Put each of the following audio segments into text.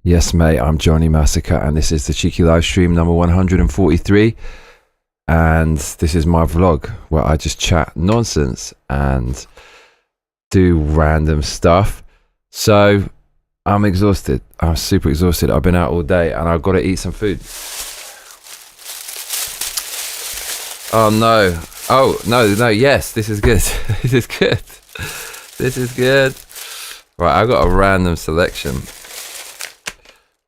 Yes, mate, I'm Johnny Massacre, and this is the Cheeky Live Stream number 143. And this is my vlog where I just chat nonsense and do random stuff. So I'm exhausted. I'm super exhausted. I've been out all day and I've got to eat some food. Oh no. Oh, no, yes, this is good. This is good. This is good. Right, I've got a random selection.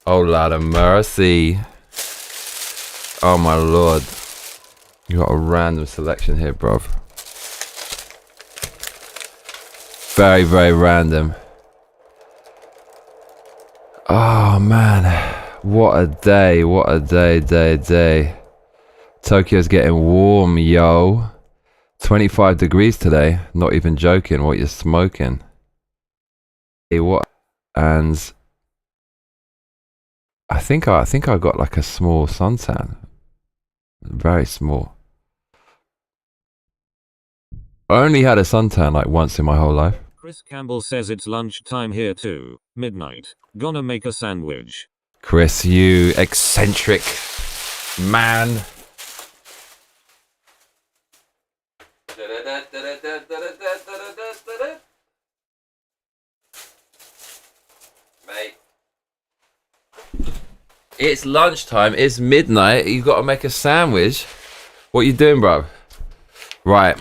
Oh, Lord of mercy. Oh, my Lord. You got a random selection here, bruv. Very, very random. Oh, man. What a day. What a day. Tokyo's getting warm, yo. 25 degrees today. Not even joking what you're smoking. Hey, what? And I think I got like a small suntan. Very small. I only had a suntan like once in my whole life. Chris Campbell says it's lunchtime here too. Midnight. Gonna make a sandwich. Chris, you eccentric man. Mate. It's lunchtime, it's midnight, you gotta make a sandwich. What you doing, bro? Right.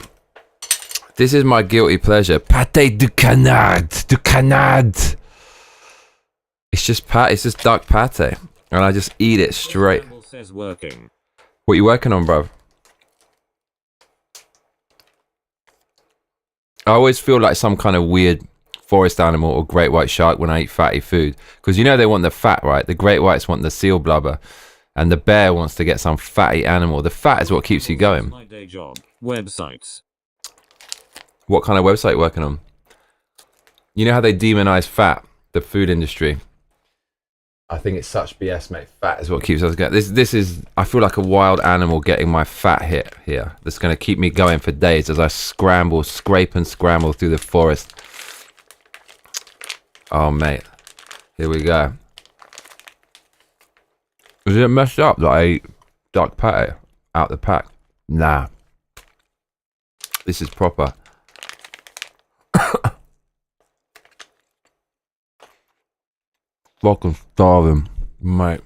This is my guilty pleasure. Pâté du canard. It's just duck pâté. And I just eat it straight. Says working. What you working on, bro? I always feel like some kind of weird forest animal or great white shark when I eat fatty food. Because you know they want the fat, right? The great whites want the seal blubber. And the bear wants to get some fatty animal. The fat is what keeps you going. My day job. Websites. What kind of website you working on? You know how they demonize fat, the food industry? I think it's such BS, mate. Fat is what keeps us going. This is, I feel like a wild animal getting my fat hit here. That's going to keep me going for days as I scrape and scramble through the forest. Oh, mate. Here we go. Is it messed up that I ate duck pâté out the pack? Nah. This is proper. Fucking starving, mate.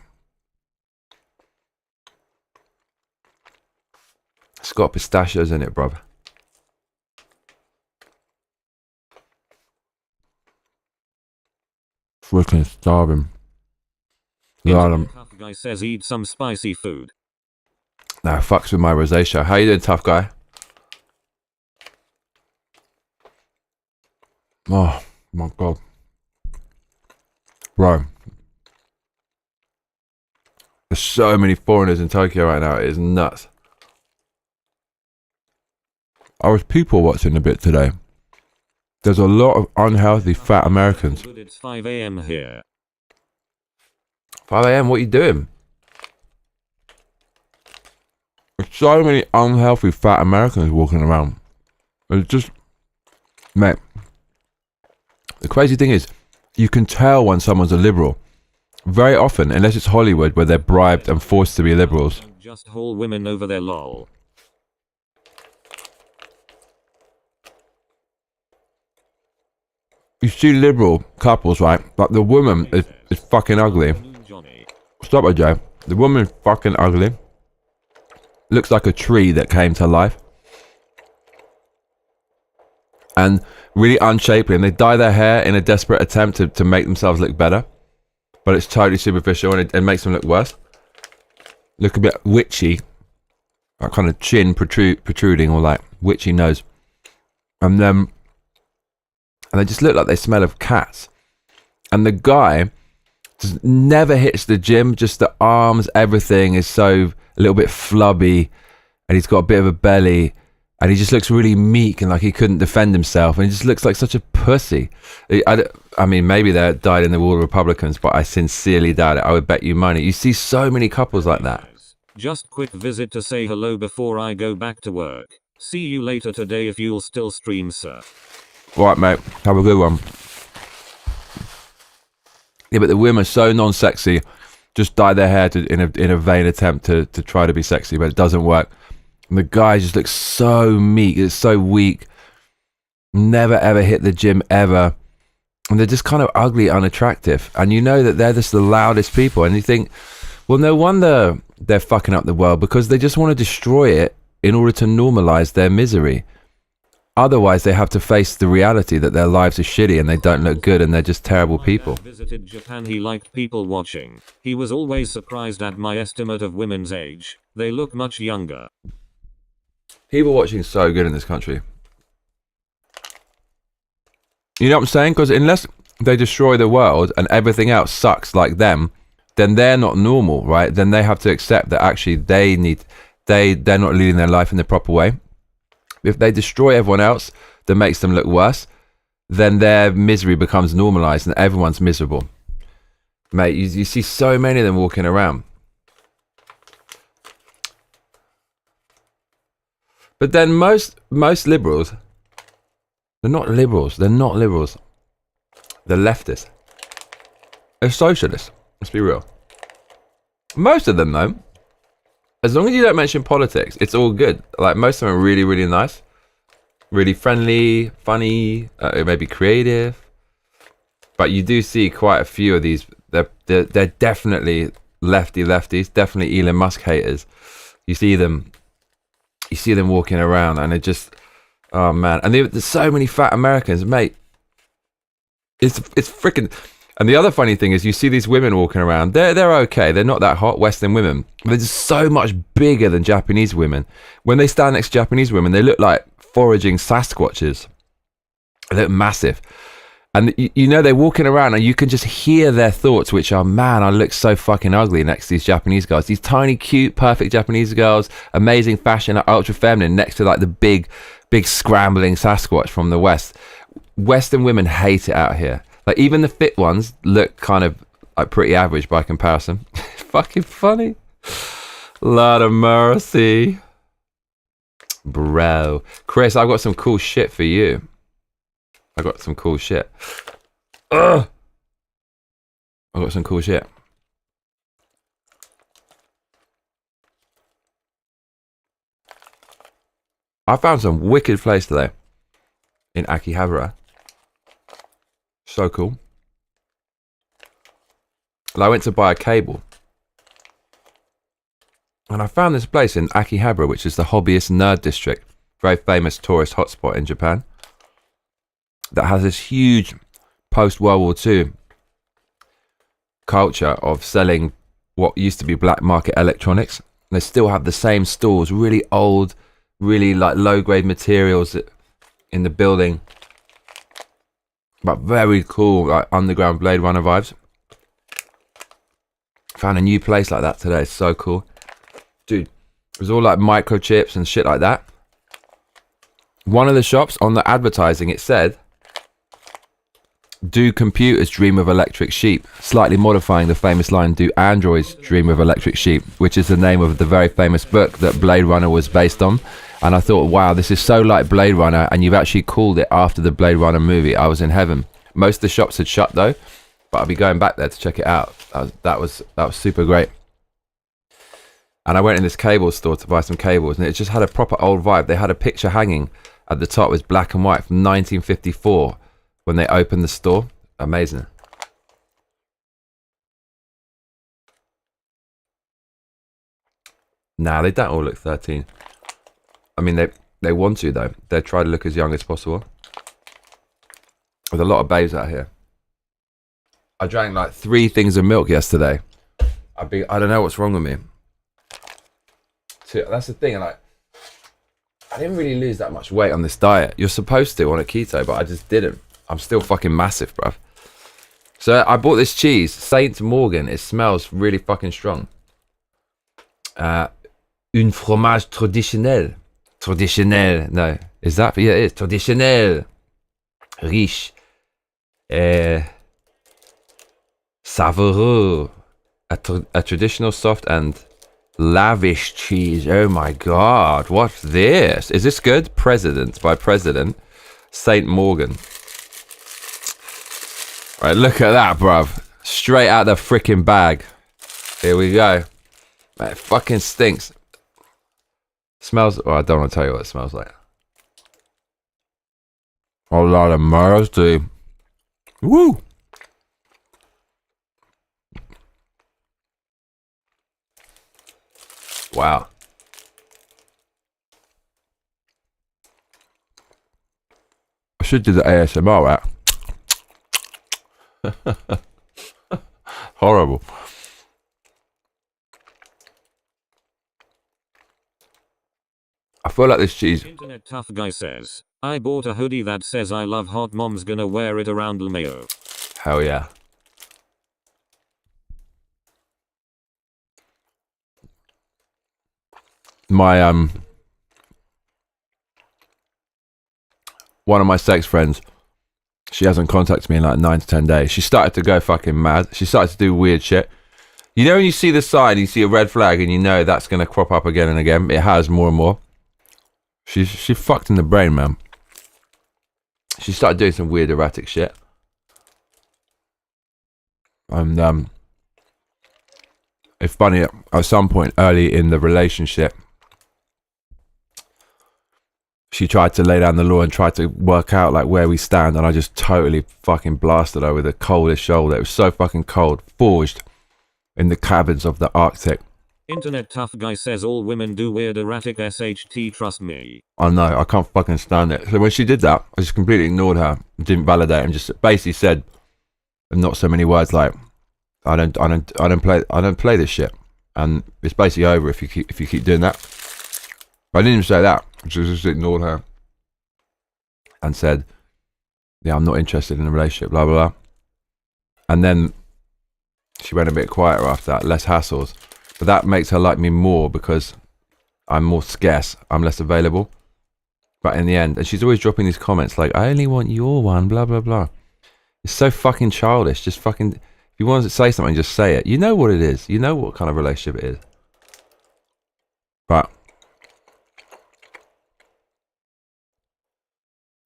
It's got pistachios in it, bruv. Freaking starving. Tough guy says eat some spicy food. Nah, fucks with my rosacea. How you doing, tough guy? Oh my god. Bro. There's so many foreigners in Tokyo right now, it is nuts. I was people watching a bit today. There's a lot of unhealthy fat Americans. It's 5 AM here. 5 AM, what are you doing? There's so many unhealthy fat Americans walking around. It's just... Mate. The crazy thing is, you can tell when someone's a liberal. Very often, unless it's Hollywood where they're bribed and forced to be liberals. Just haul women over there, lol. You see liberal couples, right? Like the woman is fucking ugly. Stop it, Joe. The woman is fucking ugly. Looks like a tree that came to life. And really unshapely, and they dye their hair in a desperate attempt to make themselves look better, but it's totally superficial and it makes them look worse. Look a bit witchy, that kind of chin protruding, or like witchy nose, and they just look like they smell of cats. And the guy just never hits the gym, just the arms, everything is so a little bit flubby, and he's got a bit of a belly. And he just looks really meek and like he couldn't defend himself. And he just looks like such a pussy. I mean, maybe they're dyed in the wool Republicans, but I sincerely doubt it. I would bet you money. You see so many couples like that. Just quick visit to say hello before I go back to work. See you later today if you'll still stream, sir. Alright, mate. Have a good one. Yeah, but the women are so non-sexy, just dye their hair in a vain attempt to try to be sexy, but it doesn't work. And the guy just looks so meek, it's so weak, never ever hit the gym ever, and they're just kind of ugly, unattractive, and you know that they're just the loudest people, and you think, well, no wonder they're fucking up the world, because they just want to destroy it in order to normalize their misery. Otherwise, they have to face the reality that their lives are shitty and they don't look good and they're just terrible people. When my dad visited Japan, he liked people watching. He was always surprised at my estimate of women's age. They look much younger. People watching is so good in this country. You know what I'm saying? Because unless they destroy the world and everything else sucks like them, then they're not normal, right? Then they have to accept that actually they're not leading their life in the proper way. If they destroy everyone else that makes them look worse, then their misery becomes normalized and everyone's miserable. Mate, you see so many of them walking around. But then most liberals, they're not liberals. They're leftists. They're socialists. Let's be real. Most of them, though, as long as you don't mention politics, it's all good. Like, most of them are really, really nice. Really friendly, funny, maybe creative. But you do see quite a few of these. They're definitely lefties. Definitely Elon Musk haters. You see them walking around and it just, oh man. And there's so many fat Americans, mate. It's freaking. And the other funny thing is, you see these women walking around. They're okay. They're not that hot, Western women. They're just so much bigger than Japanese women. When they stand next to Japanese women, they look like foraging Sasquatches. They look massive. And you know, they're walking around and you can just hear their thoughts, which are, man, I look so fucking ugly next to these Japanese girls. These tiny, cute, perfect Japanese girls, amazing fashion, ultra feminine, next to like the big scrambling Sasquatch from the West. Western women hate it out here. Like, even the fit ones look kind of like pretty average by comparison. Fucking funny. Lot of mercy. Bro. Chris, I've got some cool shit for you. I got some cool shit. Ugh. I got some cool shit. I found some wicked place today in Akihabara. So cool. And I went to buy a cable. And I found this place in Akihabara, which is the hobbyist nerd district. Very famous tourist hotspot in Japan. That has this huge post-World War II culture of selling what used to be black market electronics. And they still have the same stores, really old, really like low-grade materials in the building. But very cool, like underground Blade Runner vibes. Found a new place like that today. It's so cool. Dude, it was all like microchips and shit like that. One of the shops, on the advertising, it said, do computers dream of electric sheep? Slightly modifying the famous line, do androids dream of electric sheep? Which is the name of the very famous book that Blade Runner was based on. And I thought, wow, this is so like Blade Runner, and you've actually called it after the Blade Runner movie. I was in heaven. Most of the shops had shut though, but I'll be going back there to check it out. That was super great. And I went in this cable store to buy some cables, and it just had a proper old vibe. They had a picture hanging at the top, was black and white, from 1954 when they opened the store. Amazing. Nah, they don't all look 13. I mean, they want to, though. They try to look as young as possible. There's a lot of babes out here. I drank like 3 things of milk yesterday. I don't know what's wrong with me. That's the thing, like, I didn't really lose that much weight on this diet. You're supposed to on a keto, but I just didn't. I'm still fucking massive, bruv. So I bought this cheese, Saint Morgan. It smells really fucking strong. Un fromage traditionnel. Traditionnel. No. Is that? Yeah, it is. Traditionnel. Riche. Savoureux. A traditional soft and lavish cheese. Oh my god. What's this? Is this good? President by President. Saint Morgan. Right, look at that, bruv. Straight out the freaking bag. Here we go. It fucking stinks. Smells. Oh, I don't want to tell you what it smells like. A lot of mercy. Woo! Wow. I should do the ASMR, right? Horrible. I feel like this cheese. Internet tough guy says, I bought a hoodie that says I love hot mom's gonna wear it around LMAO. Hell yeah. My one of my sex friends, she hasn't contacted me in like 9 to 10 days. She started to go fucking mad. She started to do weird shit. You know when you see the sign, you see a red flag and you know that's gonna crop up again and again. It has more and more. She fucked in the brain, man. She started doing some weird erratic shit. And it's funny, at some point early in the relationship, she tried to lay down the law and tried to work out like where we stand, and I just totally fucking blasted her with the coldest shoulder. It was so fucking cold, forged in the caverns of the Arctic. Internet tough guy says all women do weird erratic SHT, trust me. I know, I can't fucking stand it. So when she did that, I just completely ignored her, didn't validate, and just basically said, in not so many words, like, I don't play this shit, and it's basically over if you keep doing that. But I didn't even say that. I just ignored her and said, yeah, I'm not interested in a relationship, blah blah blah. And then she went a bit quieter after that, less hassles. But that makes her like me more because I'm more scarce, I'm less available. But in the end, and she's always dropping these comments like, I only want your one, blah blah blah. It's so fucking childish. Just fucking, if you want to say something, just say it. You know what it is. You know what kind of relationship it is. But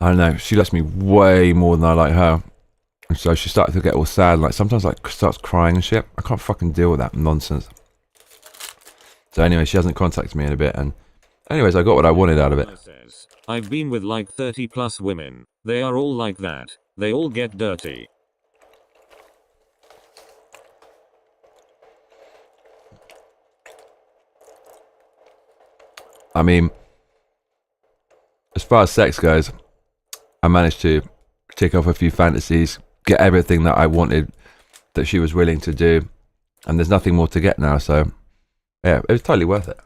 I don't know, she likes me way more than I like her. And so she started to get all sad, like sometimes like starts crying and shit. I can't fucking deal with that nonsense. So anyway, she hasn't contacted me in a bit, and anyways, I got what I wanted out of it. I've been with like 30 plus women. They are all like that. They all get dirty. I mean, as far as sex goes, I managed to tick off a few fantasies, get everything that I wanted that she was willing to do, and there's nothing more to get now, so yeah, it was totally worth it.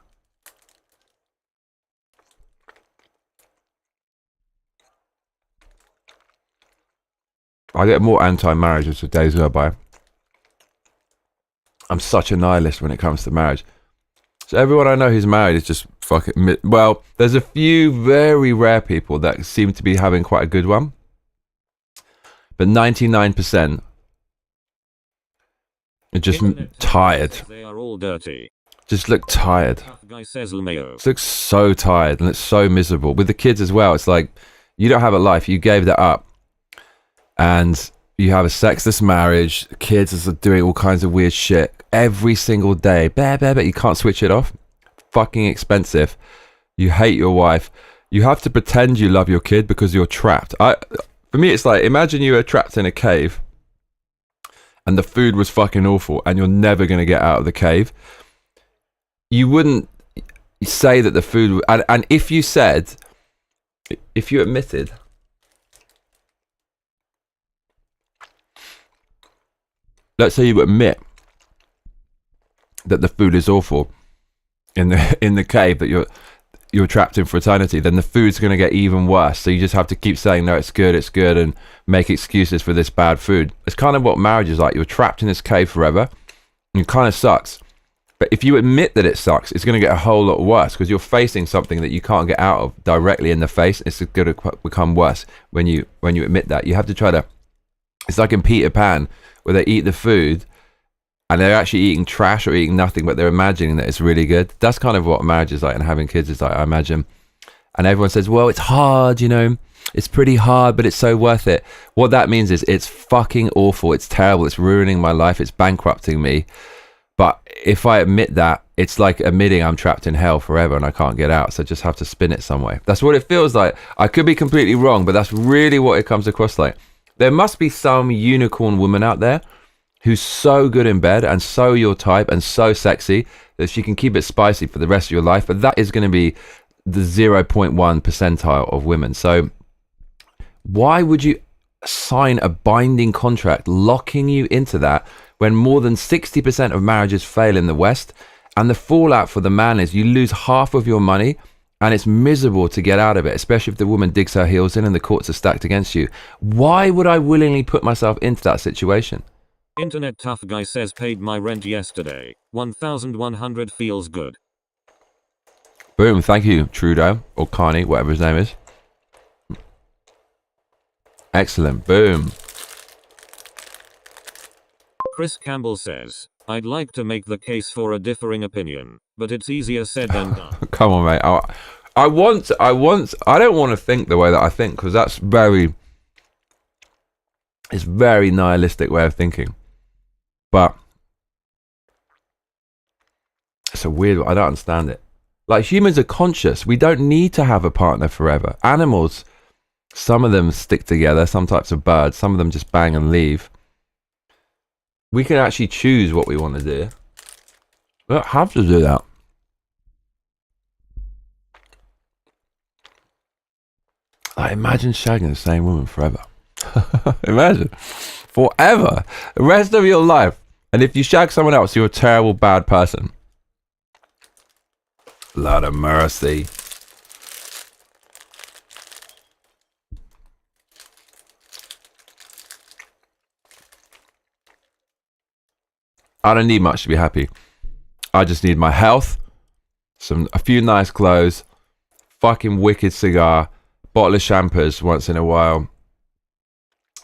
I get more anti-marriage as the days go by. I'm such a nihilist when it comes to marriage. So everyone I know who's married is just fucking... Well, there's a few very rare people that seem to be having quite a good one. But 99% are just tired. They are all dirty. Just look tired. Guy says LMAO. Just looks so tired and it's so miserable. With the kids as well, it's like, you don't have a life. You gave that up. And you have a sexless marriage. Kids are doing all kinds of weird shit every single day. But you can't switch it off. Fucking expensive. You hate your wife. You have to pretend you love your kid because you're trapped. For me, it's like, imagine you were trapped in a cave and the food was fucking awful and you're never going to get out of the cave. You wouldn't say that the food... And if you said... If you admitted... Let's say you admit that the food is awful in the cave that you're trapped in for eternity, then the food's going to get even worse. So you just have to keep saying, no, it's good, and make excuses for this bad food. It's kind of what marriage is like. You're trapped in this cave forever, and it kind of sucks. But if you admit that it sucks, it's going to get a whole lot worse because you're facing something that you can't get out of directly in the face. It's going to become worse when you admit that. You have to try to... It's like in Peter Pan, where they eat the food and they're actually eating trash or eating nothing, but they're imagining that it's really good. That's kind of what marriage is like and having kids is like, I imagine. And everyone says, well, it's hard, you know. It's pretty hard, but it's so worth it. What that means is it's fucking awful. It's terrible. It's ruining my life. It's bankrupting me. But if I admit that, it's like admitting I'm trapped in hell forever and I can't get out. So I just have to spin it some way. That's what it feels like. I could be completely wrong, but that's really what it comes across like. There must be some unicorn woman out there who's so good in bed and so your type and so sexy that she can keep it spicy for the rest of your life. But that is going to be the 0.1 percentile of women. So why would you sign a binding contract locking you into that when more than 60% of marriages fail in the West? And the fallout for the man is you lose half of your money and it's miserable to get out of it, especially if the woman digs her heels in and the courts are stacked against you. Why would I willingly put myself into that situation? Internet tough guy says paid my rent yesterday. 1,100 feels good. Boom, thank you, Trudeau, or Carney, whatever his name is. Excellent, boom. Chris Campbell says, I'd like to make the case for a differing opinion, but it's easier said than done. Come on, mate. I don't want to think the way that I think, because it's very nihilistic way of thinking. But it's a weird, I don't understand it. Like, humans are conscious. We don't need to have a partner forever. Animals, some of them stick together, some types of birds, some of them just bang and leave. We can actually choose what we want to do. We don't have to do that. Like, imagine shagging the same woman forever. Imagine. Forever. The rest of your life. And if you shag someone else, you're a terrible, bad person. Lord of mercy. I don't need much to be happy. I just need my health, a few nice clothes, fucking wicked cigar, bottle of champers once in a while,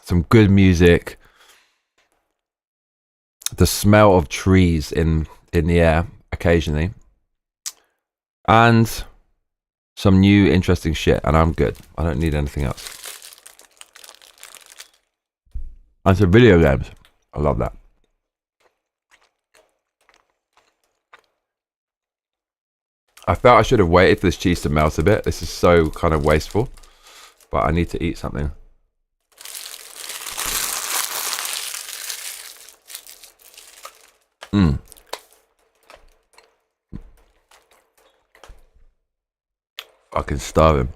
some good music, the smell of trees in the air occasionally, and some new interesting shit, and I'm good. I don't need anything else. And some video games. I love that. I felt I should have waited for this cheese to melt a bit. This is so kind of wasteful. But I need to eat something. Fucking starving.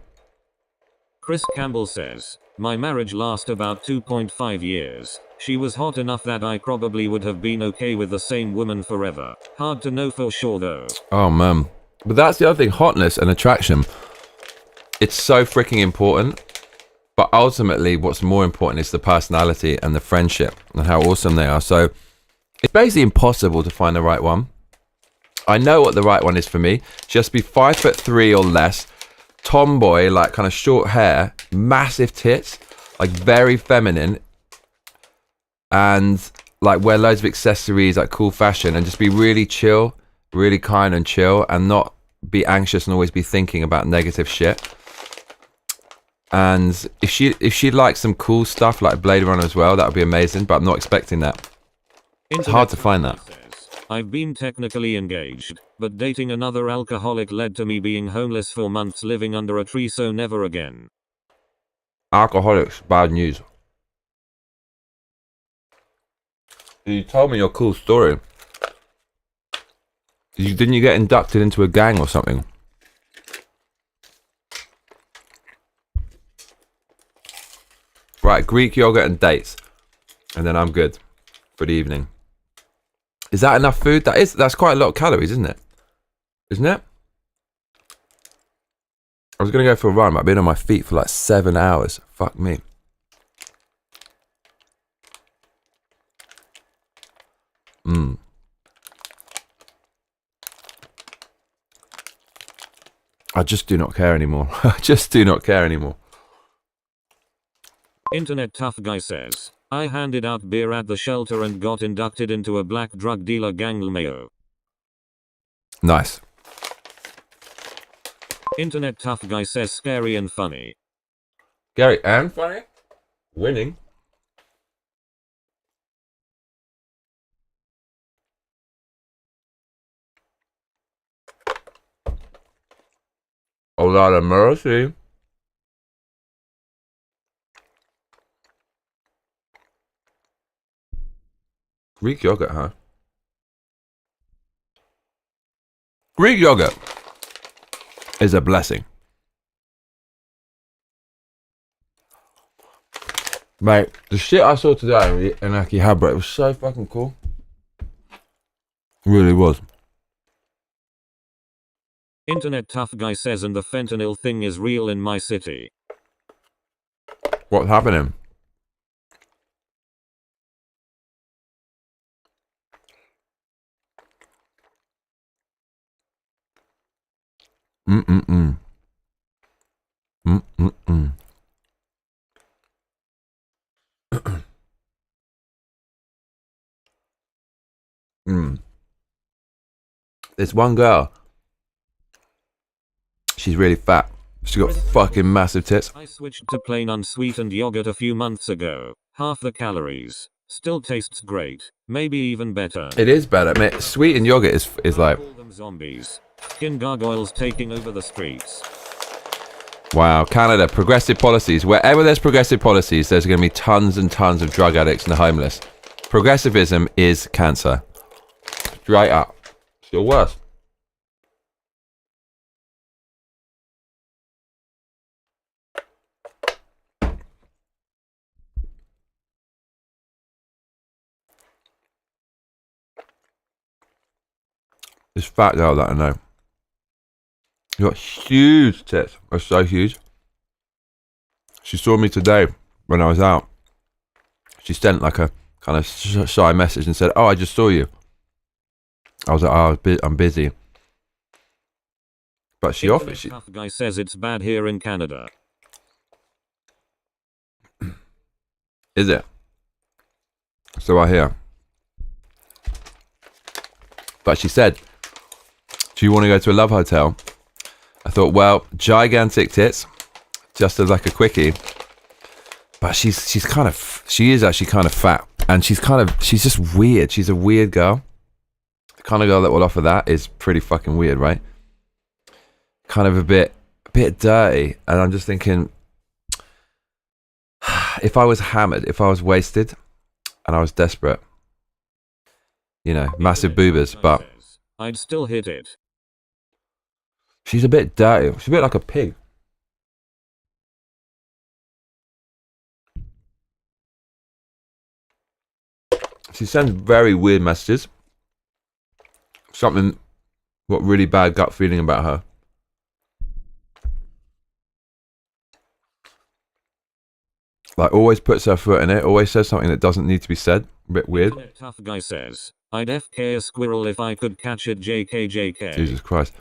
Chris Campbell says, my marriage lasted about 2.5 years. She was hot enough that I probably would have been okay with the same woman forever. Hard to know for sure though. Oh man. But that's the other thing, hotness and attraction. It's so freaking important. But ultimately, what's more important is the personality and the friendship and how awesome they are. So it's basically impossible to find the right one. I know what the right one is for me. Just be 5'3" or less. Tomboy, like kind of short hair, massive tits, like very feminine. And like wear loads of accessories, like cool fashion, and just be really chill, really kind and chill, and not be anxious and always be thinking about negative shit. And if she likes some cool stuff like Blade Runner as well, that would be amazing, but I'm not expecting that. It's hard to find that. I've been technically engaged, but dating another alcoholic led to me being homeless for months, living under a tree, so never again. Alcoholics, bad news. You told me your cool story. Didn't you get inducted into a gang or something? Right, Greek yogurt and dates. And then I'm good for the evening. Is that enough food? That's quite a lot of calories, isn't it? Isn't it? I was going to go for a run, but I've been on my feet for like 7 hours. Fuck me. I just do not care anymore. I just do not care anymore. Internet tough guy says, I handed out beer at the shelter and got inducted into a black drug dealer gang LMAO. Nice. Internet tough guy says scary and funny. Scary and funny. Winning. A lot of mercy. Greek yogurt, huh? Greek yogurt is a blessing. Mate, the shit I saw today in Akihabara, it was so fucking cool. It really was. Internet tough guy says, and the fentanyl thing is real in my city. What's happening? Mm-mm-mm. Mm-mm-mm. There's one girl. She's really fat. She's got fucking massive tits. I switched to plain unsweetened yogurt a few months ago. Half the calories. Still tastes great. Maybe even better. It is better, mate. Sweetened yogurt is like... Call them zombies. Skin gargoyles taking over the streets. Wow, Canada, progressive policies. Wherever there's progressive policies, there's going to be tons and tons of drug addicts and the homeless. Progressivism is cancer. Straight up. Still worse. This fat girl that I know. She got huge tits. They're so huge. She saw me today when I was out. She sent like a kind of shy message and said, "Oh, I just saw you." I was like, "Oh, I'm busy." But she offered. Tough guy says it's bad here in Canada. Is it? So I hear. But she said, "Do you want to go to a love hotel?" I thought, well, gigantic tits, just as like a quickie. But she is actually kind of fat, and she's just weird. She's a weird girl. The kind of girl that will offer that is pretty fucking weird, right? Kind of a bit dirty, and I'm just thinking, if I was hammered, if I was wasted, and I was desperate, you know, massive boobers, but I'd still hit it. She's a bit dirty. She's a bit like a pig. She sends very weird messages. Something, got really bad gut feeling about her. Like, always puts her foot in it. Always says something that doesn't need to be said. A bit weird. Tough guy says, I'd FK a squirrel if I could catch it. JK. Jesus Christ.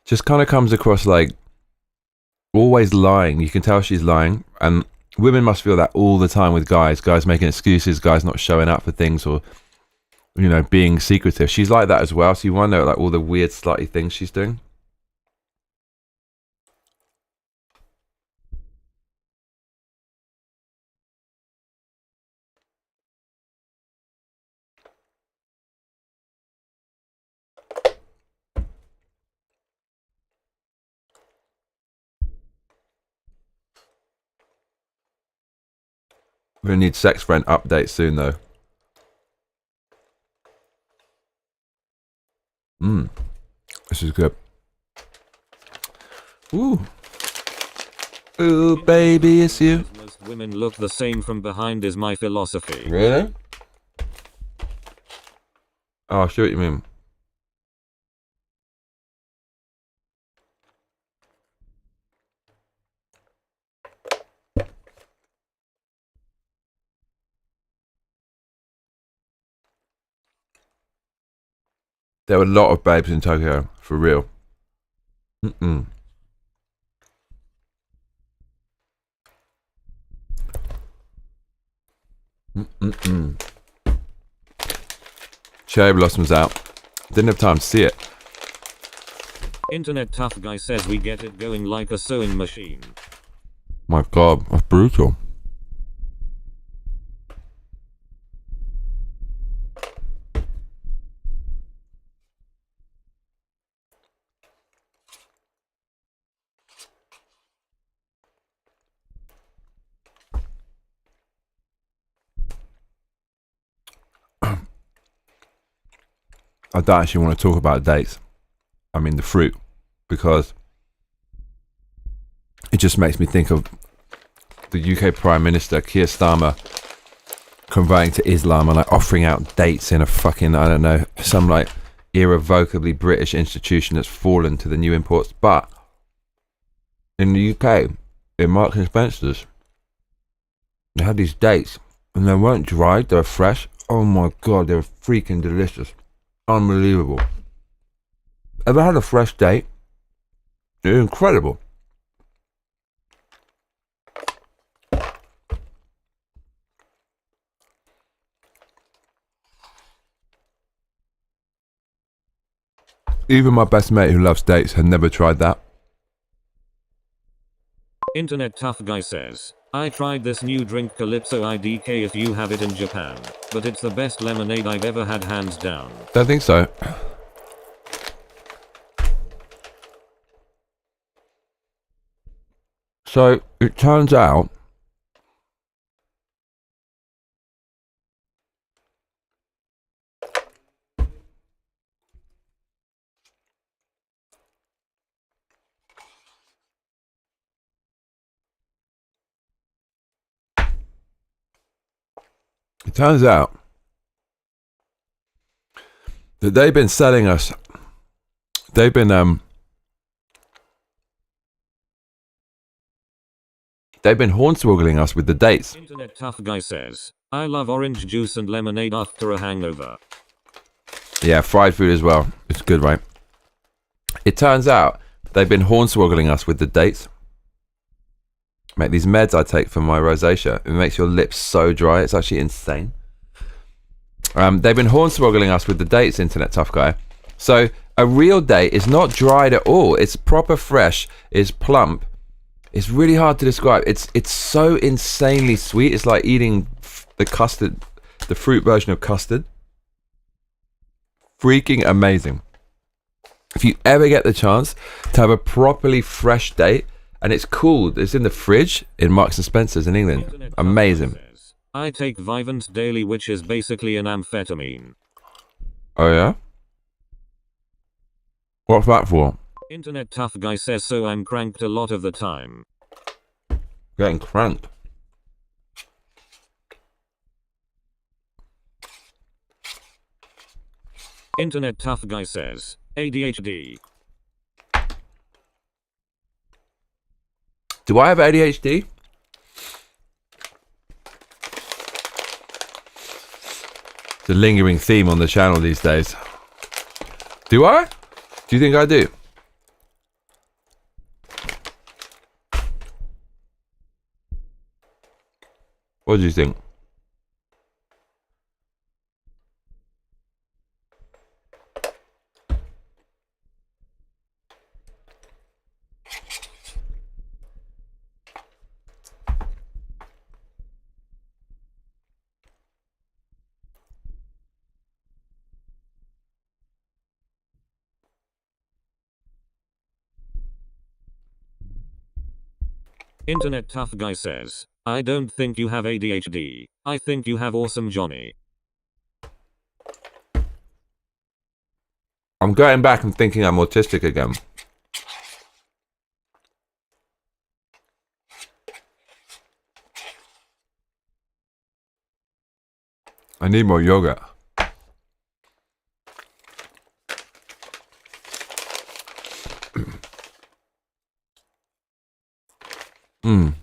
Just kind of comes across like always lying. You can tell she's lying, and women must feel that all the time with guys making excuses, guys not showing up for things, or, you know, being secretive. She's like that as well, so you wonder like all the weird slutty things she's doing. We're gonna need sex friend updates soon, though. This is good. Ooh. Ooh, baby, it's you. Most women look the same from behind is my philosophy. Really? Oh, I see what you mean. There were a lot of babes in Tokyo, for real. Cherry Blossom's out. Didn't have time to see it. Internet tough guy says we get it going like a sewing machine. My God, that's brutal. I don't actually want to talk about dates. I mean the fruit, because it just makes me think of the UK Prime Minister Keir Starmer converting to Islam and like offering out dates in a fucking, I don't know, some like irrevocably British institution that's fallen to the new imports. But in the UK, in Marks and Spencer's, they had these dates and they weren't dried, they were fresh. Oh my God, they were freaking delicious. Unbelievable. Ever had a fresh date? They're incredible. Even my best mate who loves dates had never tried that. Internet Tough Guy says, I tried this new drink Calypso IDK if you have it in Japan, but it's the best lemonade I've ever had hands down. Don't think so. So it turns out that they've been selling us. They've been hornswoggling us with the dates. Internet Tough Guy says, I love orange juice and lemonade after a hangover. Yeah, fried food as well. It's good, right? It turns out they've been hornswoggling us with the dates. Mate, these meds I take for my rosacea, it makes your lips so dry. It's actually insane. They've been hornswoggling us with the dates, Internet Tough Guy. So a real date is not dried at all. It's proper fresh. It's plump. It's really hard to describe. It's so insanely sweet. It's like eating the custard, the fruit version of custard. Freaking amazing. If you ever get the chance to have a properly fresh date, and it's cooled, it's in the fridge in Marks and Spencer's in England. Amazing. I take Vivint daily, which is basically an amphetamine. Oh yeah? What's that for? Internet Tough Guy says, so I'm cranked a lot of the time. Getting cranked. Internet Tough Guy says, ADHD. Do I have ADHD? It's a lingering theme on the channel these days. Do I? Do you think I do? What do you think? Internet Tough Guy says, I don't think you have ADHD. I think you have awesome Johnny. I'm going back and thinking I'm autistic again. I need more yogurt. Mm.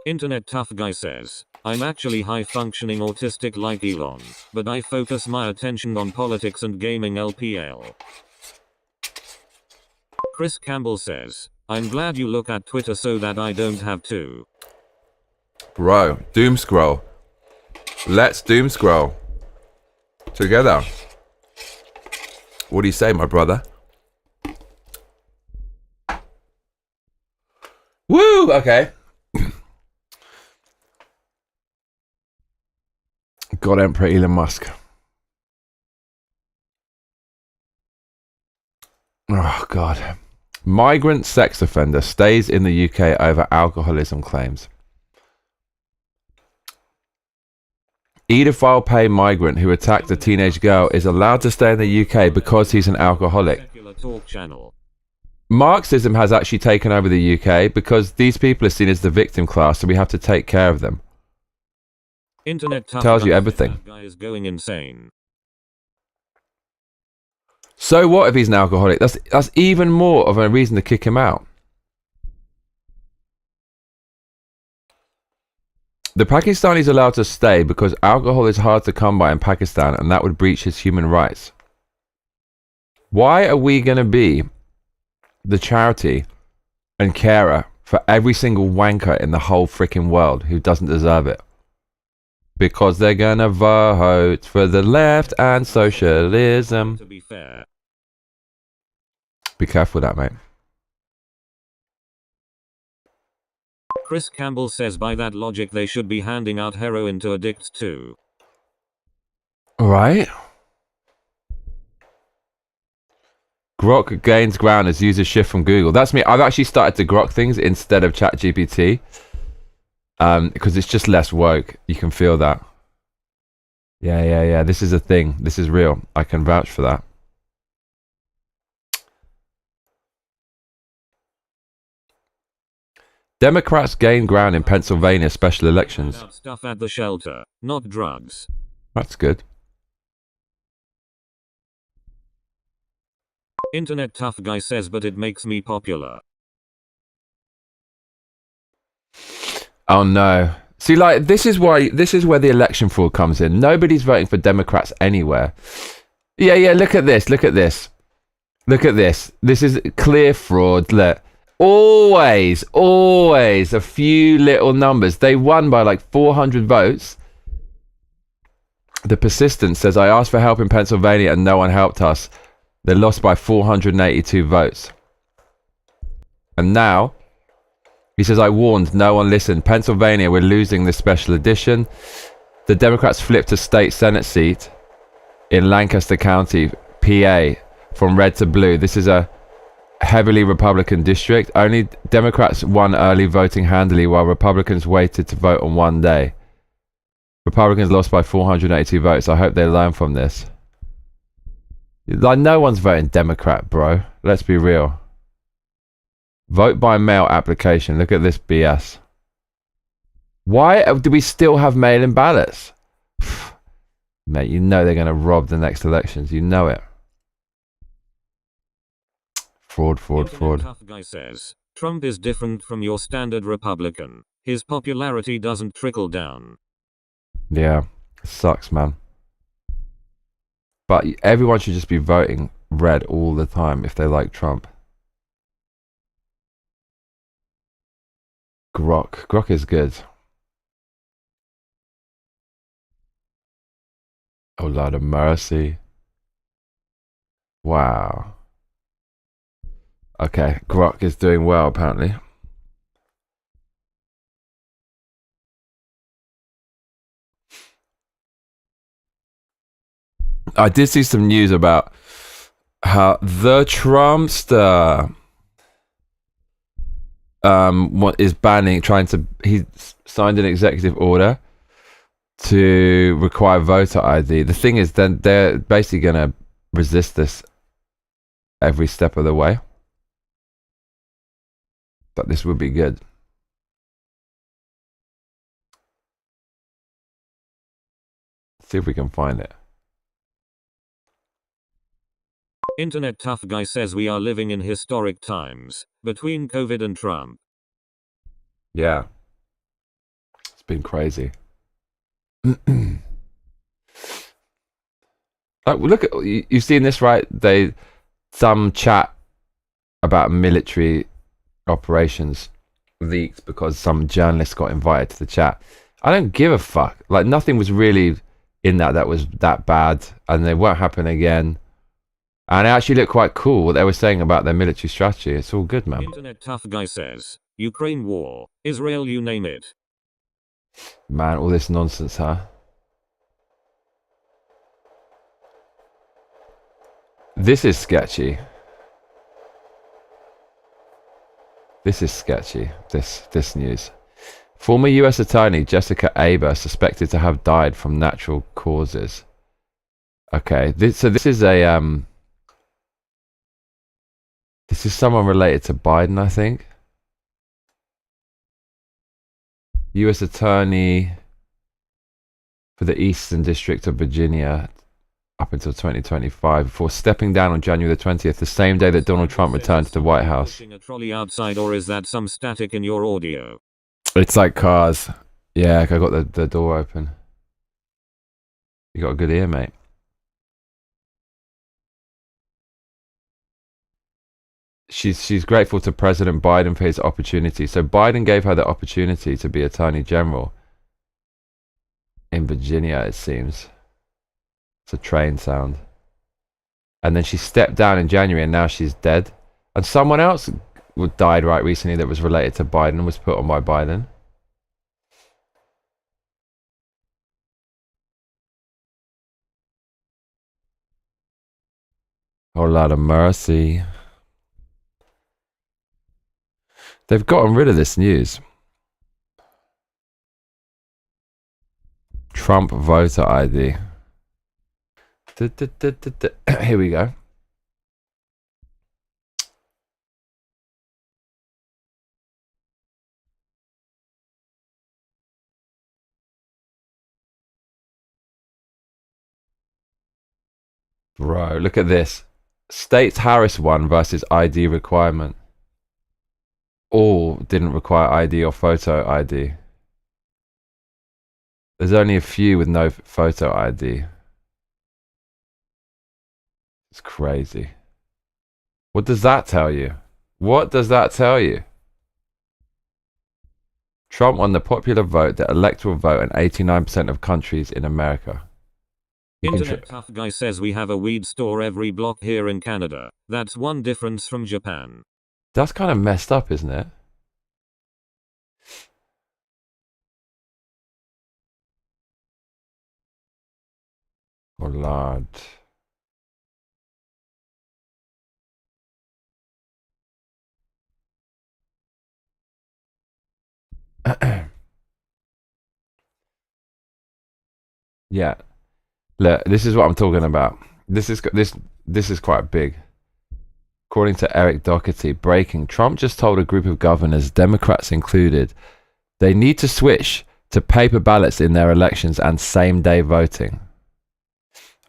Internet tough guy says, I'm actually high functioning autistic like Elon, but I focus my attention on politics and gaming LPL. Chris Campbell says, I'm glad you look at Twitter so that I don't have to. Bro, doom scroll. Let's doom scroll. Together. What do you say, my brother? Woo! Okay. God, Emperor Elon Musk. Oh, God. Migrant sex offender stays in the UK over alcoholism claims. Paedophile pay migrant who attacked a teenage girl is allowed to stay in the UK because he's an alcoholic. Marxism has actually taken over the UK because these people are seen as the victim class, so we have to take care of them. Internet tells you everything. Guy is going insane. So what if he's an alcoholic? That's even more of a reason to kick him out. The Pakistani is allowed to stay because alcohol is hard to come by in Pakistan and that would breach his human rights. Why are we going to be the charity and carer for every single wanker in the whole freaking world who doesn't deserve it? Because they're going to vote for the left and socialism. To be fair. Be careful with that, mate. Chris Campbell says by that logic they should be handing out heroin to addicts too. Alright. Grok gains ground as users shift from Google. That's me. I've actually started to grok things instead of ChatGPT. Because it's just less woke. You can feel that. Yeah. This is a thing. This is real. I can vouch for that. Democrats gain ground in Pennsylvania special elections. Stuff at the shelter, not drugs. That's good. Internet tough guy says, but it makes me popular. Oh no. See, like, this is where the election fraud comes in. Nobody's voting for Democrats anywhere. Yeah, look at this. Look at this. This is clear fraud. Look. Always a few little numbers. They won by like 400 votes. The persistence says, I asked for help in Pennsylvania and no one helped us. They lost by 482 votes. And now, he says, I warned, no one listened. Pennsylvania, we're losing this special edition. The Democrats flipped a state Senate seat in Lancaster County, PA, from red to blue. This is a heavily Republican district. Only Democrats won early voting handily while Republicans waited to vote on one day. Republicans lost by 482 votes. I hope they learn from this. Like, no one's voting Democrat, bro. Let's be real. Vote by mail application. Look at this BS. Why do we still have mail-in ballots? Mate, you know they're going to rob the next elections. You know it. Fraud. Tough guy says, Trump is different from your standard Republican. His popularity doesn't trickle down. Yeah, it sucks, man. But everyone should just be voting red all the time if they like Trump. Grok is good. Oh, Lord of mercy. Wow. Okay, Grok is doing well, apparently. I did see some news about how the Trumpster is banning, he signed an executive order to require voter ID. The thing is, then they're basically going to resist this every step of the way. But this would be good. See if we can find it. Internet tough guy says we are living in historic times between COVID and Trump. Yeah. been crazy. Look at you've seen this, right? Some chat about military operations leaked because some journalist got invited to the chat. I don't give a fuck. Like, nothing was really in that was that bad, and they won't happen again. And it actually looked quite cool what they were saying about their military strategy. It's all good, man. Internet Tough Guy says, Ukraine war, Israel, you name it. Man, all this nonsense, huh? This is sketchy. This is sketchy, this news. Former US Attorney Jessica Aber suspected to have died from natural causes. Okay, this is a this is someone related to Biden, I think. US Attorney for the Eastern District of Virginia up until 2025, before stepping down on January the 20th, the same day that Donald Trump returned to the White House. Pushing a trolley outside, or is that some static in your audio? It's like cars. Yeah, I got the door open. You got a good ear, mate. She's grateful to President Biden for his opportunity. So Biden gave her the opportunity to be Attorney General in Virginia, it seems. It's a train sound. And then she stepped down in January, and now she's dead. And someone else died right recently that was related to Biden and was put on by Biden. Oh, Lord of mercy. They've gotten rid of this news. Trump voter ID. Here we go. Bro, look at this. States Harris won versus ID requirement. All didn't require ID or photo ID. There's only a few with no photo ID. It's crazy. What does that tell you? What does that tell you? Trump won the popular vote, the electoral vote, in 89% of countries in America. Internet Tough Guy says we have a weed store every block here in Canada. That's one difference from Japan. That's kind of messed up, isn't it? Oh, Lord. Yeah. Look, this is what I'm talking about. This is quite big. According to Eric Doherty, breaking, Trump just told a group of governors, Democrats included, they need to switch to paper ballots in their elections and same-day voting.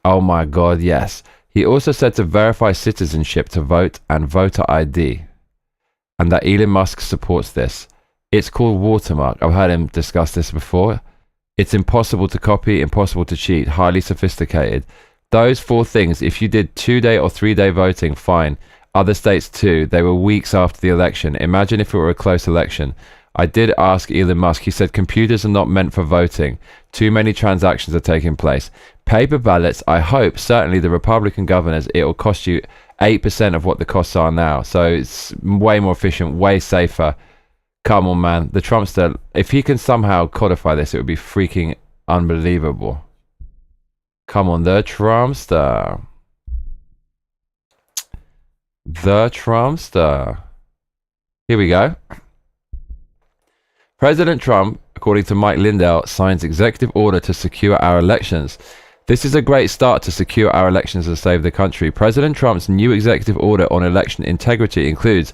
Oh my God, yes. He also said to verify citizenship to vote and voter ID, and that Elon Musk supports this. It's called watermark. I've heard him discuss this before. It's impossible to copy, impossible to cheat, highly sophisticated. Those 4 things, if you did 2-day or 3-day voting, fine. Other states too, they were weeks after the election. Imagine if it were a close election. I did ask Elon Musk, he said computers are not meant for voting. Too many transactions are taking place. Paper ballots, I hope, certainly the Republican governors, it will cost you 8% of what the costs are now. So it's way more efficient, way safer. Come on, man. The Trumpster, if he can somehow codify this, it would be freaking unbelievable. Come on, the Trumpster. The Trumpster. Here we go. President Trump, according to Mike Lindell, signs executive order to secure our elections. This is a great start to secure our elections and save the country. President Trump's new executive order on election integrity includes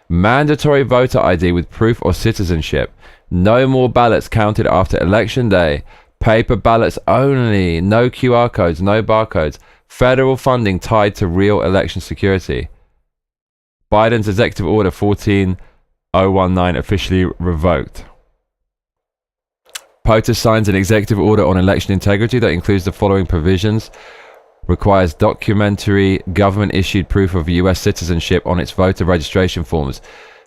mandatory voter ID with proof of citizenship, no more ballots counted after election day, paper ballots only, no QR codes, no barcodes, federal funding tied to real election security. Biden's executive order 14019 officially revoked. POTUS signs an executive order on election integrity that includes the following provisions. Requires documentary government-issued proof of U.S. citizenship on its voter registration forms.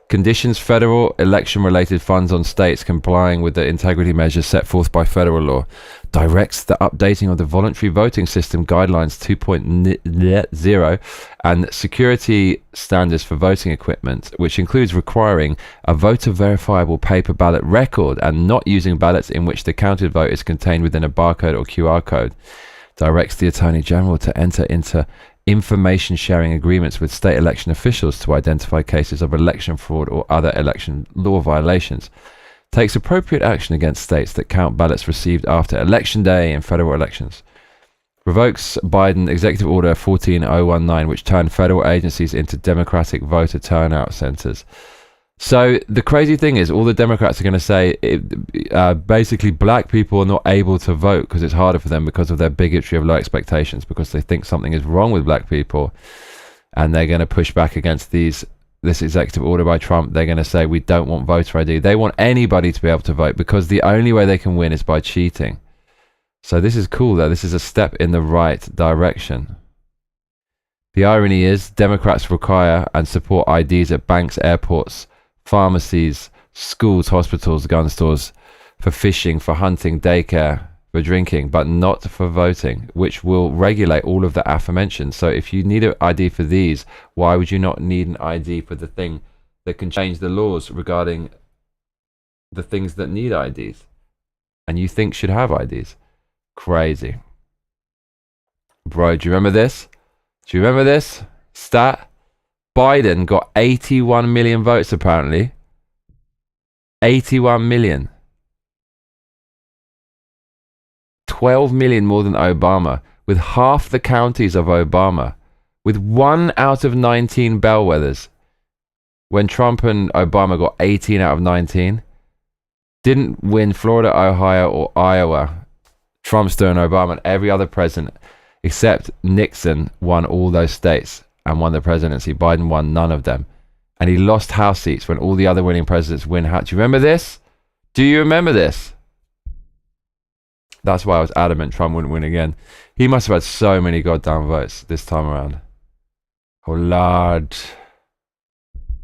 Conditions federal election-related funds on states complying with the integrity measures set forth by federal law. Directs the updating of the voluntary voting system guidelines 2.0 and security standards for voting equipment, which includes requiring a voter verifiable paper ballot record and not using ballots in which the counted vote is contained within a barcode or QR code. Directs the Attorney General to enter into information sharing agreements with state election officials to identify cases of election fraud or other election law violations. Takes appropriate action against states that count ballots received after Election Day in federal elections. Revokes Biden Executive Order 14019, which turned federal agencies into Democratic voter turnout centers. So the crazy thing is, all the Democrats are going to say, basically, black people are not able to vote because it's harder for them because of their bigotry of low expectations, because they think something is wrong with black people, and they're going to push back against this executive order by Trump. They're going to say, we don't want voter ID. They want anybody to be able to vote because the only way they can win is by cheating. So this is cool, though. This is a step in the right direction. The irony is, Democrats require and support IDs at banks, airports, pharmacies, schools, hospitals, gun stores, for fishing, for hunting, daycare, for drinking, but not for voting, which will regulate all of the aforementioned. So if you need an ID for these, why would you not need an ID for the thing that can change the laws regarding the things that need IDs and you think should have IDs? Crazy. Bro, do you remember this? Do you remember this stat? Biden got 81 million votes, apparently. 81 million. 12 million more than Obama, with half the counties of Obama, with 1 out of 19 bellwethers. When Trump and Obama got 18 out of 19, didn't win Florida, Ohio, or Iowa. Trumpster and Obama and every other president, except Nixon, won all those states and won the presidency. Biden won none of them. And he lost House seats when all the other winning presidents win House. Do you remember this? Do you remember this? That's why I was adamant Trump wouldn't win again. He must have had so many goddamn votes this time around. Oh, Lord.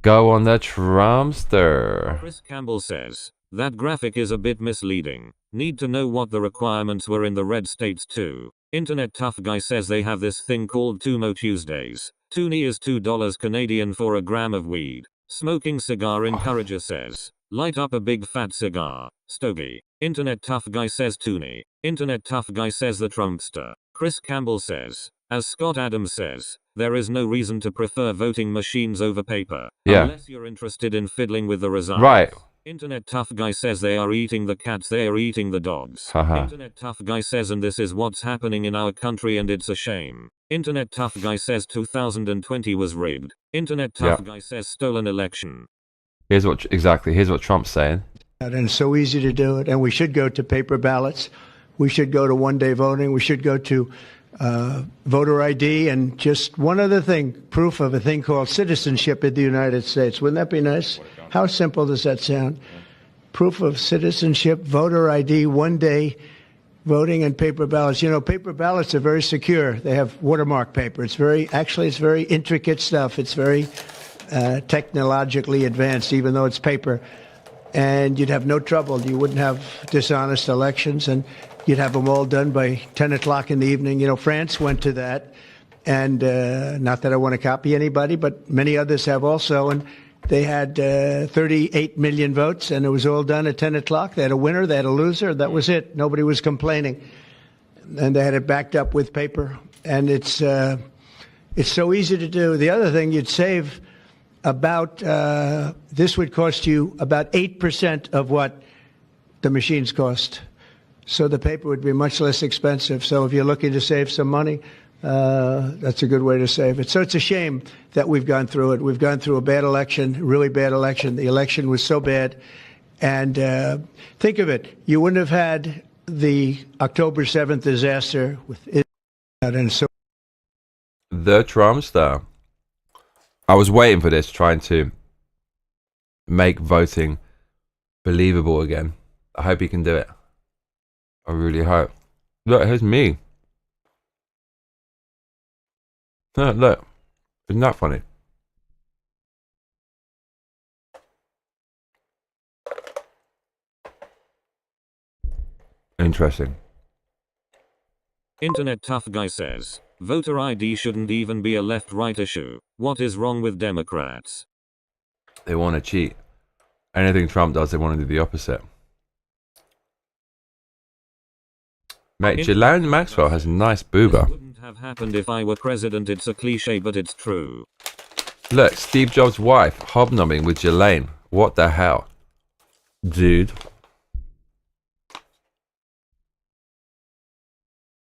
Go on the Trumpster. Chris Campbell says, that graphic is a bit misleading. Need to know what the requirements were in the red states too. Internet tough guy says they have this thing called Tumo Tuesdays. Toonie is $2 Canadian for a gram of weed. Smoking cigar encourager says, light up a big fat cigar. Stogie. Internet tough guy says Toonie. Internet tough guy says the Trumpster. Chris Campbell says, as Scott Adams says, there is no reason to prefer voting machines over paper. Yeah. Unless you're interested in fiddling with the results. Right. Internet tough guy says they are eating the cats, they are eating the dogs. Internet tough guy says, and this is what's happening in our country and it's a shame. Internet tough guy says 2020 was rigged. Internet tough guy says stolen election. Here's what Trump's saying. And it's so easy to do it. And we should go to paper ballots. We should go to one-day voting. We should go to voter ID. And just one other thing, proof of a thing called citizenship in the United States. Wouldn't that be nice? How simple does that sound? Proof of citizenship, voter ID, one-day voting, and paper ballots. You know, paper ballots are very secure. They have watermark paper. It's very intricate stuff. It's very technologically advanced, even though it's paper. And you'd have no trouble. You wouldn't have dishonest elections, and you'd have them all done by 10 o'clock in the evening. You know, France went to that, and not that I want to copy anybody, but many others have also. And they had 38 million votes, and it was all done at 10 o'clock. They had a winner, they had a loser. That was it. Nobody was complaining. And they had it backed up with paper. And it's so easy to do. The other thing, you'd save about, this would cost you about 8% of what the machines cost. So the paper would be much less expensive. So if you're looking to save some money, that's a good way to save it. So it's a shame that we've gone through it. We've gone through a bad election, really bad election. The election was so bad. And think of it. You wouldn't have had the October 7th disaster with it. And so The Trumpster. I was waiting for this, trying to make voting believable again. I hope he can do it. I really hope. Look, here's me. Look. Isn't that funny? Interesting. Internet tough guy says, voter ID shouldn't even be a left-right issue. What is wrong with Democrats? They want to cheat. Anything Trump does, they want to do the opposite. Mate, Ghislaine Maxwell has a nice booba. This wouldn't have happened if I were president. It's a cliche, but it's true. Look, Steve Jobs' wife hobnobbing with Ghislaine. What the hell? Dude.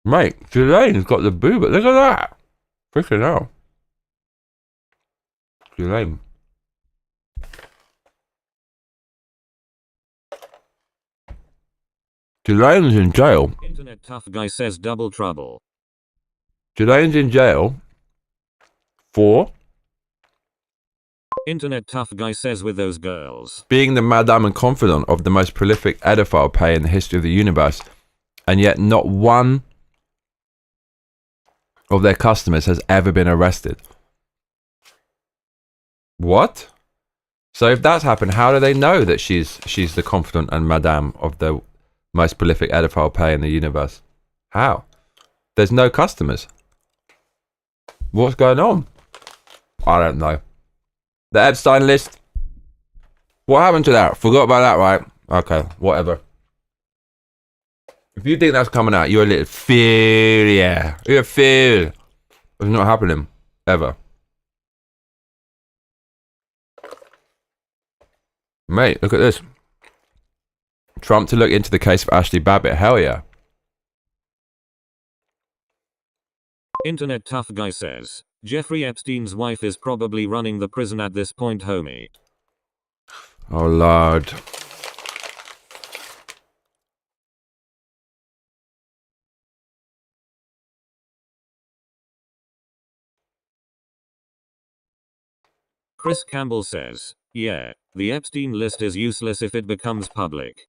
Mate, Ghislaine's got the booba. Look at that. Freaking hell. Ghislaine. Ghislaine's in jail. Internet tough guy says double trouble. Ghislaine's in jail for Internet tough guy says with those girls. being the madame and confidant of the most prolific edophile pay in the history of the universe, and yet not one of their customers has ever been arrested. What? So if that's happened, how do they know that she's the confidant and madame of the most prolific edophile pay in the universe? How? There's no customers. What's going on? I don't know. The Epstein list. What happened to that? Forgot about that, right? Okay, whatever. If you think that's coming out, you're a little fool, yeah. You're a fool. It's not happening. Ever. Mate, look at this. Trump to look into the case of Ashley Babbitt. Hell yeah. Internet tough guy says, Jeffrey Epstein's wife is probably running the prison at this point, homie. Oh, Lord. Chris Campbell says, yeah, the Epstein list is useless if it becomes public.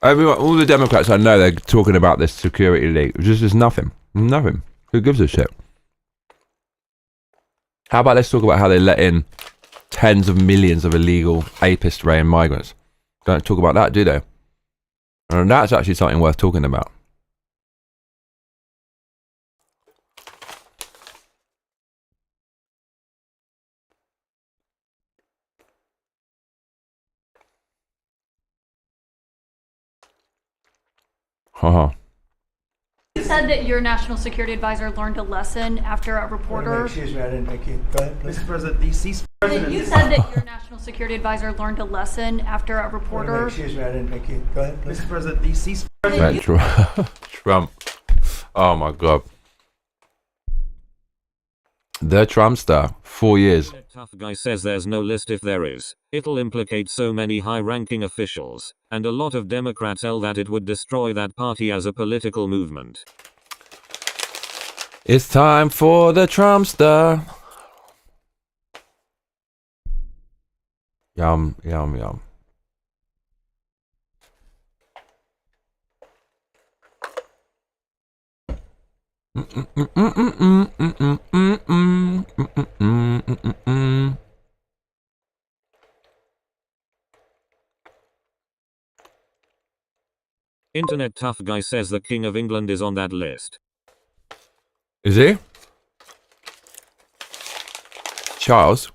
Everyone, all the Democrats I know, they're talking about this security leak. It's just nothing. Nothing. Who gives a shit? How about let's talk about how they let in tens of millions of illegal apist ray and migrants? Don't talk about that, do they? And that's actually something worth talking about. Haha. You said that your national security advisor learned a lesson after a reporter. Excuse me, I didn't make you. Go ahead, please. Mr. President, the ceasefire. You said that your national security advisor learned a lesson after a reporter. Excuse me, I didn't make you. Go ahead, please. Mr. President, the ceasefire. Right, Trump. Oh my God. The Trumpster. 4 years. Tough guy says there's no list. If there is, it'll implicate so many high-ranking officials, and a lot of Democrats felt that it would destroy that party as a political movement. It's time for the Trumpster. Yum, yum, yum. Internet tough guy says the King of England is on that list. Is he? Charles?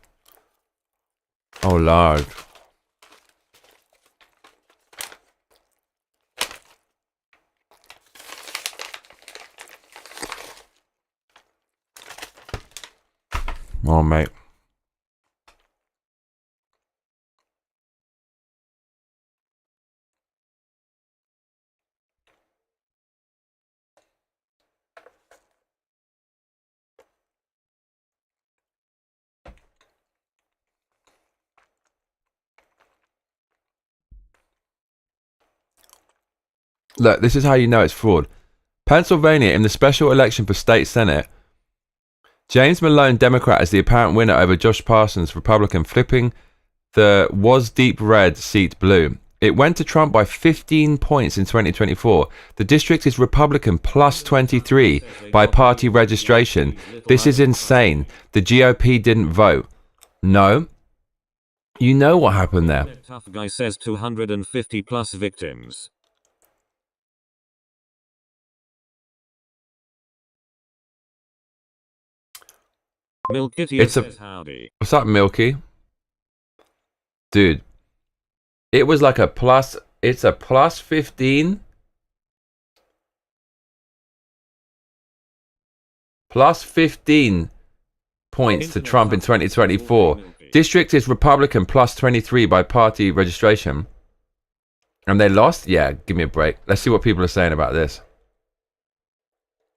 Oh, Lord. Oh, mate. Look, this is how you know it's fraud. Pennsylvania, in the special election for state senate, James Malone, Democrat, is the apparent winner over Josh Parsons, Republican, flipping the was deep red seat blue. It went to Trump by 15 points in 2024. The district is Republican plus 23 by party registration. This is insane. The GOP didn't vote. No. You know what happened there. Tough guy says 250 plus victims. Milkitty says howdy. What's up, Milky? Dude. It was like a plus. It's a plus 15. Plus 15 points to Trump in 2024. District is Republican plus 23 by party registration. And they lost? Yeah, give me a break. Let's see what people are saying about this.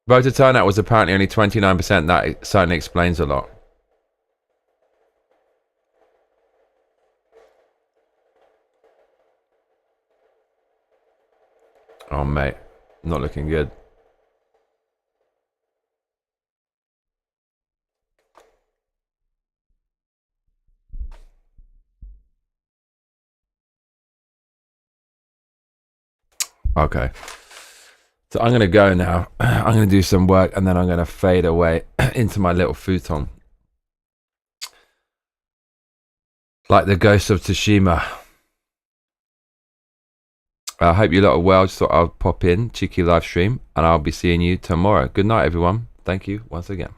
Voter turnout was apparently only 29%. That certainly explains a lot. Oh, mate. Not looking good. Okay. So I'm going to go now. I'm going to do some work and then I'm going to fade away into my little futon. Like the ghost of Tsushima. I hope you lot are well. Just thought I'll pop in, cheeky live stream, and I'll be seeing you tomorrow. Good night, everyone. Thank you once again.